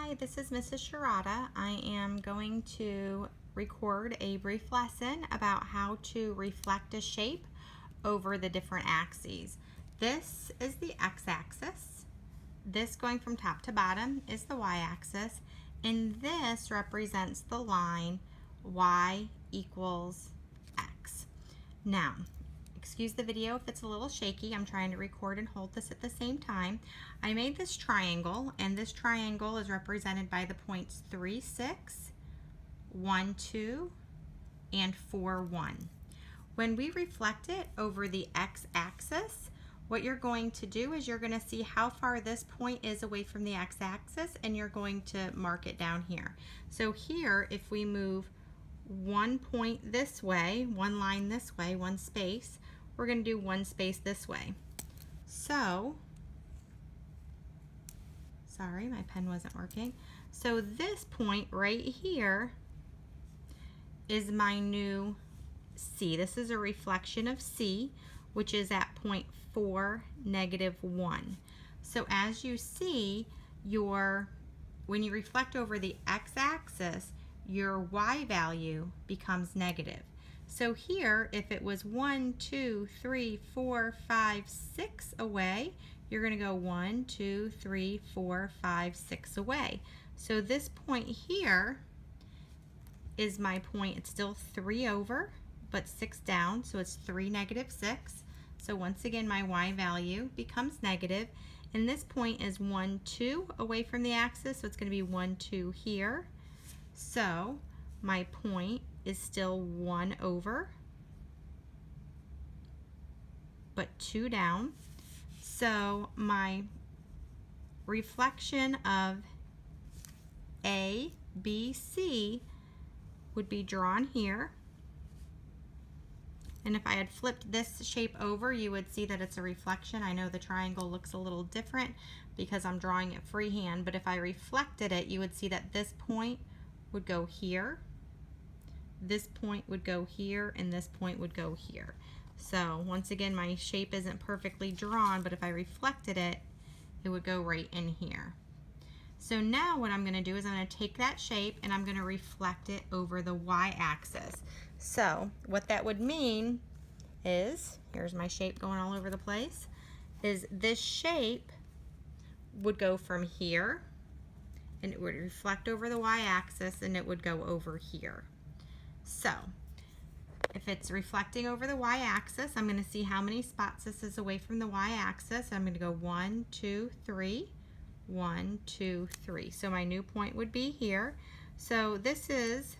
Hi, this is Mrs. Sharada. I am going to record a brief lesson about how to reflect a shape over the different axes. This is the x-axis. This going from top to bottom is the y-axis, and this represents the line y equals x. Now, excuse the video if it's a little shaky. I'm trying to record and hold this at the same time. I made this triangle, and this triangle is represented by the points 3, 6, 1, 2, and 4, 1. When we reflect it over the x-axis, what you're going to do is you're going to see how far this point is away from the x-axis, and you're going to mark it down here. So here, if we move one point this way, one line this way, one space, we're going to do one space this way. So, sorry, my pen wasn't working. So this point right here is my new C. This is a reflection of C, which is at point 4, -1. So as you see, when you reflect over the x-axis, your y value becomes negative. So here, if it was 1, 2, 3, 4, 5, 6 away, you're going to go 1, 2, 3, 4, 5, 6 away. So this point here is my point. It's still 3 over, but 6 down, so it's 3, -6. So once again, my y value becomes negative. And this point is 1, 2 away from the axis, so it's going to be 1, 2 here. So my point is still 1 over, but 2 down. So my reflection of A, B, C would be drawn here. And if I had flipped this shape over, you would see that it's a reflection. I know the triangle looks a little different because I'm drawing it freehand, but if I reflected it, you would see that this point would go here, this point would go here, and this point would go here. So once again, my shape isn't perfectly drawn, but if I reflected it, it would go right in here. So now what I'm going to do is I'm going to take that shape and I'm going to reflect it over the y-axis. So what that would mean is, here's my shape going all over the place, is this shape would go from here, and it would reflect over the y-axis, and it would go over here. So if it's reflecting over the y-axis, I'm going to see how many spots this is away from the y-axis. I'm going to go 1, 2, 3, 1, 2, 3. So my new point would be here. So this is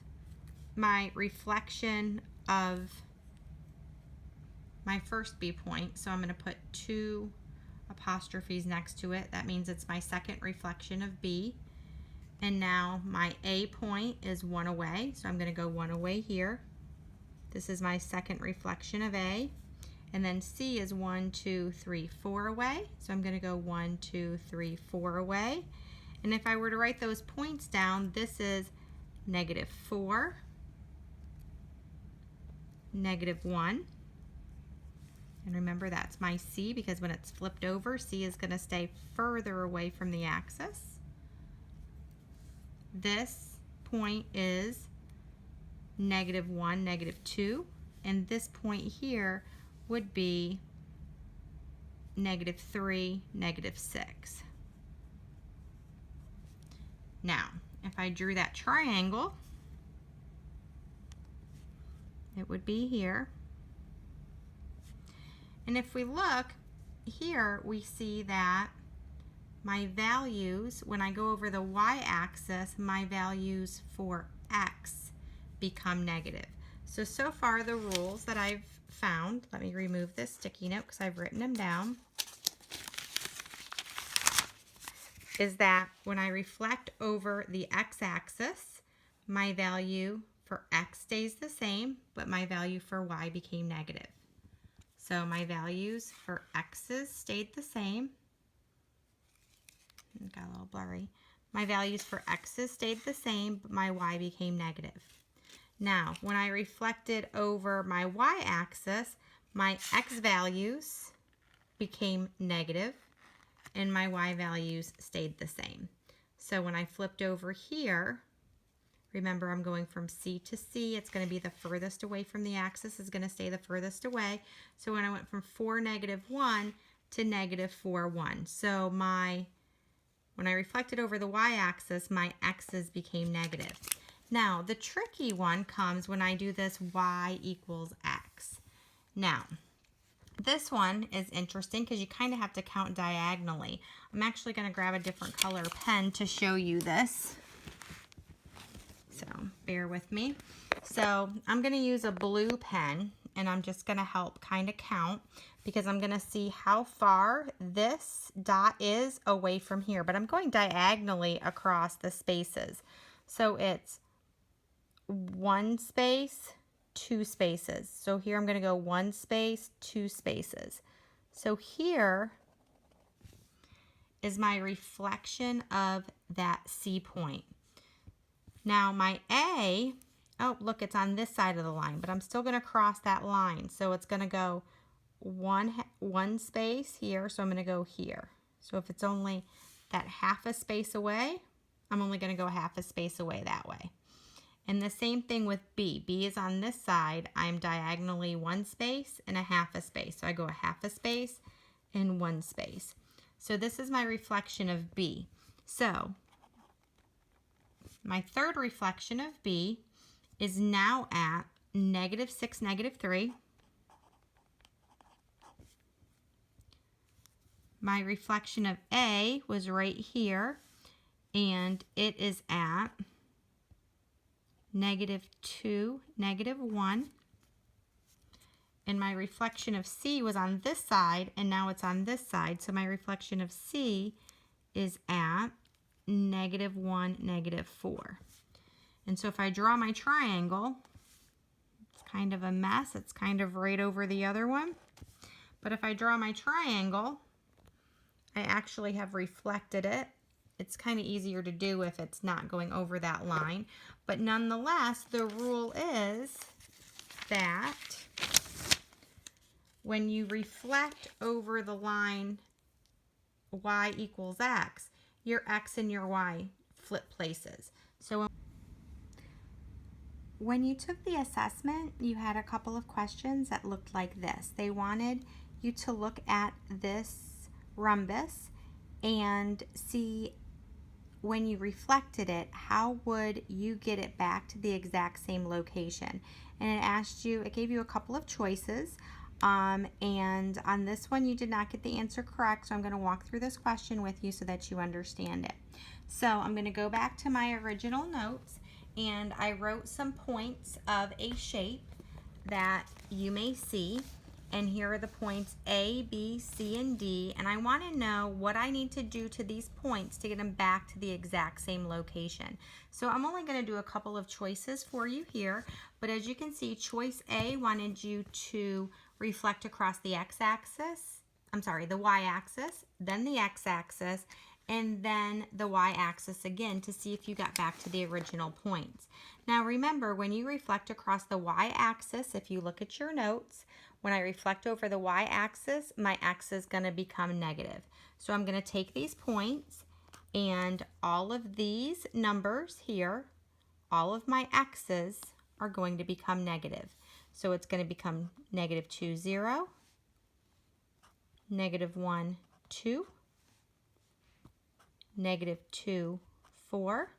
my reflection of my first B point. So I'm going to put 2 apostrophes next to it. That means it's my second reflection of B. And now my A point is 1 away, so I'm going to go 1 away here. This is my second reflection of A. And then C is 1, 2, 3, 4 away, so I'm going to go 1, 2, 3, 4 away. And if I were to write those points down, this is -4, -1. And remember, that's my C, because when it's flipped over, C is going to stay further away from the axis. This point is -1, -2, and this point here would be -3, -6. Now, if I drew that triangle, it would be here. And if we look here, we see that my values, when I go over the y-axis, my values for x become negative. So far the rules that I've found, let me remove this sticky note because I've written them down, is that when I reflect over the x-axis, my value for x stays the same, but my value for y became negative. So my values for x's stayed the same. It got a little blurry. My values for x's stayed the same, but my y became negative. Now, when I reflected over my y-axis, my x values became negative, and my y values stayed the same. So when I flipped over here, remember I'm going from C to C. It's going to be the furthest away from the axis is going to stay the furthest away. So when I went from 4, -1 to -4, 1. So when I reflected over the y-axis, my x's became negative. Now, the tricky one comes when I do this y equals x. Now, this one is interesting because you kind of have to count diagonally. I'm actually going to grab a different color pen to show you this. So, bear with me. So, I'm going to use a blue pen, and I'm just going to help kind of count because I'm going to see how far this dot is away from here. But I'm going diagonally across the spaces. So, it's 1 space, 2 spaces. So here I'm going to go 1 space, 2 spaces. So here is my reflection of that C point. Now my A, oh look, it's on this side of the line, but I'm still going to cross that line. So it's going to go one space here, so I'm going to go here. So if it's only that half a space away, I'm only going to go half a space away that way. And the same thing with B. B is on this side. I'm diagonally 1 space and a half a space. So I go a half a space and 1 space. So this is my reflection of B. So my third reflection of B is now at -6, -3. My reflection of A was right here, and it is at -2, -1. And my reflection of C was on this side, and now it's on this side. So my reflection of C is at -1, -4. And so if I draw my triangle, it's kind of a mess. It's kind of right over the other one. But if I draw my triangle, I actually have reflected it. It's kind of easier to do if it's not going over that line. But nonetheless, the rule is that when you reflect over the line y equals x, your x and your y flip places. So when you took the assessment, you had a couple of questions that looked like this. They wanted you to look at this rhombus and see when you reflected it, how would you get it back to the exact same location? And it asked you, it gave you a couple of choices. And on this one, you did not get the answer correct. So I'm going to walk through this question with you so that you understand it. So I'm going to go back to my original notes, and I wrote some points of a shape that you may see. And here are the points A, B, C, and D. And I want to know what I need to do to these points to get them back to the exact same location. So I'm only going to do a couple of choices for you here. But as you can see, choice A wanted you to reflect across the x-axis, the y-axis, then the x-axis, and then the y-axis again to see if you got back to the original points. Now remember, when you reflect across the y-axis, if you look at your notes, when I reflect over the y-axis, my x is going to become negative. So I'm going to take these points, and all of these numbers here, all of my x's are going to become negative. So it's going to become -2, 0, -1, 2, -2, 4,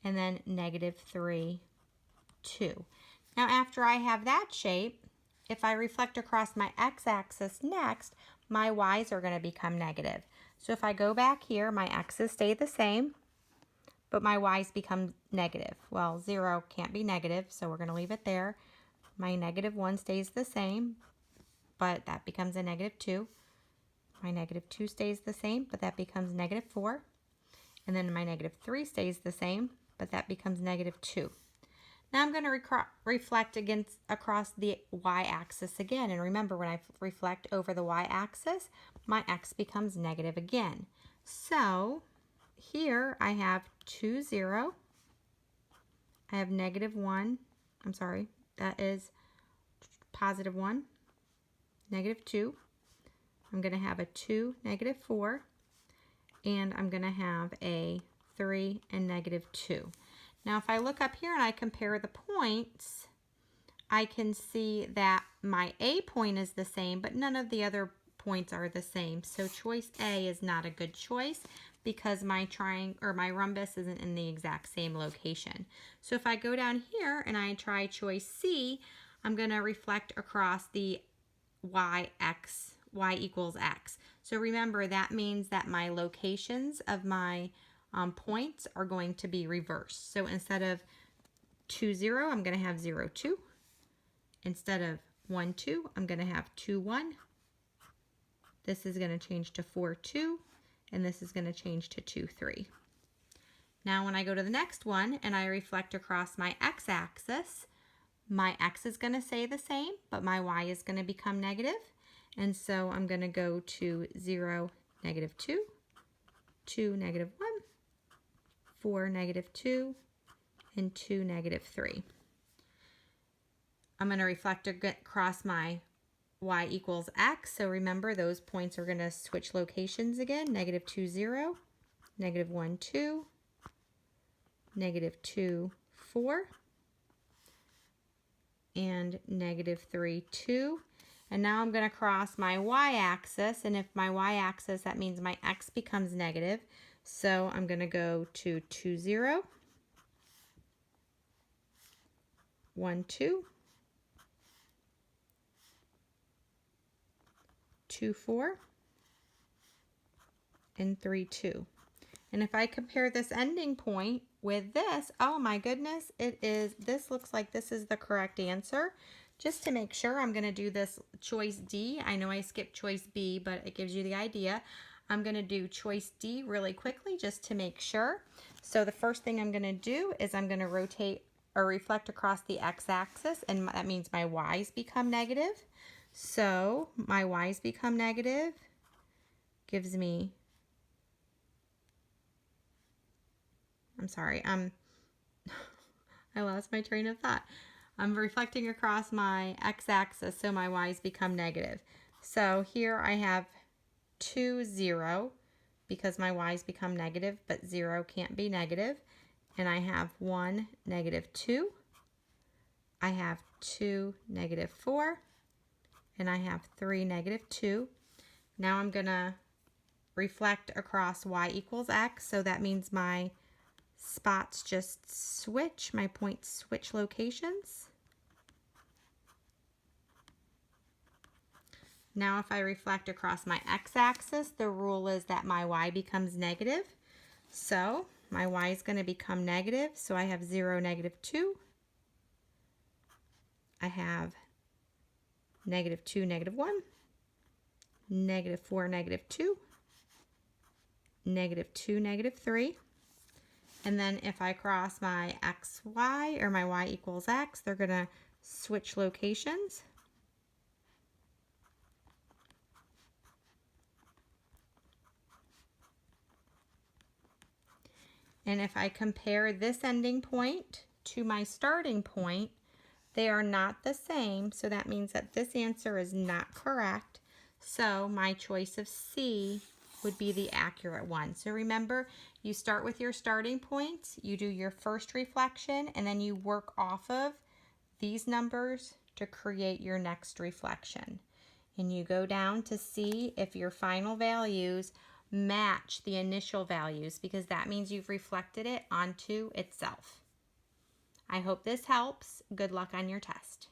and then -3, 2. Now after I have that shape, if I reflect across my x-axis next, my y's are going to become negative. So if I go back here, my x's stay the same, but my y's become negative. Well, 0 can't be negative, so we're going to leave it there. My -1 stays the same, but that becomes a -2. My -2 stays the same, but that becomes -4. And then my -3 stays the same, but that becomes -2. Now I'm going to reflect across the y-axis again. And remember, when I reflect over the y-axis, my x becomes negative again. So here I have 2, 0. I have -1. That is +1, -2. I'm going to have a 2, -4. and I'm going to have a 3 and negative 2. Now if I look up here and I compare the points, I can see that my A point is the same, but none of the other points are the same. So choice A is not a good choice because my triangle or my rhombus isn't in the exact same location. So if I go down here and I try choice C, I'm going to reflect across the y equals x. So remember, that means that my locations of my points are going to be reversed. So instead of 2, 0, I'm going to have 0, 2. Instead of 1, 2, I'm going to have 2, 1. This is going to change to 4, 2. And this is going to change to 2, 3. Now when I go to the next one and I reflect across my x-axis, my x is going to stay the same, but my y is going to become negative. And so I'm going to go to 0, negative 2, 2, negative 1, 4, negative 2, and 2, negative 3. I'm going to reflect across my y equals x. So remember, those points are going to switch locations again. Negative 2, 0, negative 1, 2, negative 2, 4, and negative 3, 2. And now I'm going to cross my y-axis, and if my y-axis, that means my x becomes negative. So I'm going to go to 2, 0, 1, 2, 2, 4, and 3, 2. And if I compare this ending point with this, oh my goodness, this looks like this is the correct answer. Just to make sure, I'm going to do this choice D. I know I skipped choice B, but it gives you the idea. I'm going to do choice D really quickly just to make sure. So the first thing I'm going to do is I'm going to rotate or reflect across the x-axis, and that means my y's become negative. So my y's become negative, gives me, I'm sorry, I lost my train of thought. I'm reflecting across my x-axis, so my y's become negative. So here I have 2, 0, because my y's become negative, but 0 can't be negative. And I have 1, negative 2. I have 2, negative 4. And I have 3, negative 2. Now I'm going to reflect across y equals x, so that means my spots just switch, my points switch locations. Now if I reflect across my x-axis, the rule is that my y becomes negative. So my y is going to become negative, so I have 0, negative 2. I have negative 2, negative 1, negative 4, negative 2, negative 2, negative 3. And then if I cross my xy, or my y equals x, they're going to switch locations. And if I compare this ending point to my starting point, they are not the same, so that means that this answer is not correct. So my choice of C would be the accurate one. So remember, you start with your starting points, you do your first reflection, and then you work off of these numbers to create your next reflection. And you go down to see if your final values match the initial values, because that means you've reflected it onto itself. I hope this helps. Good luck on your test.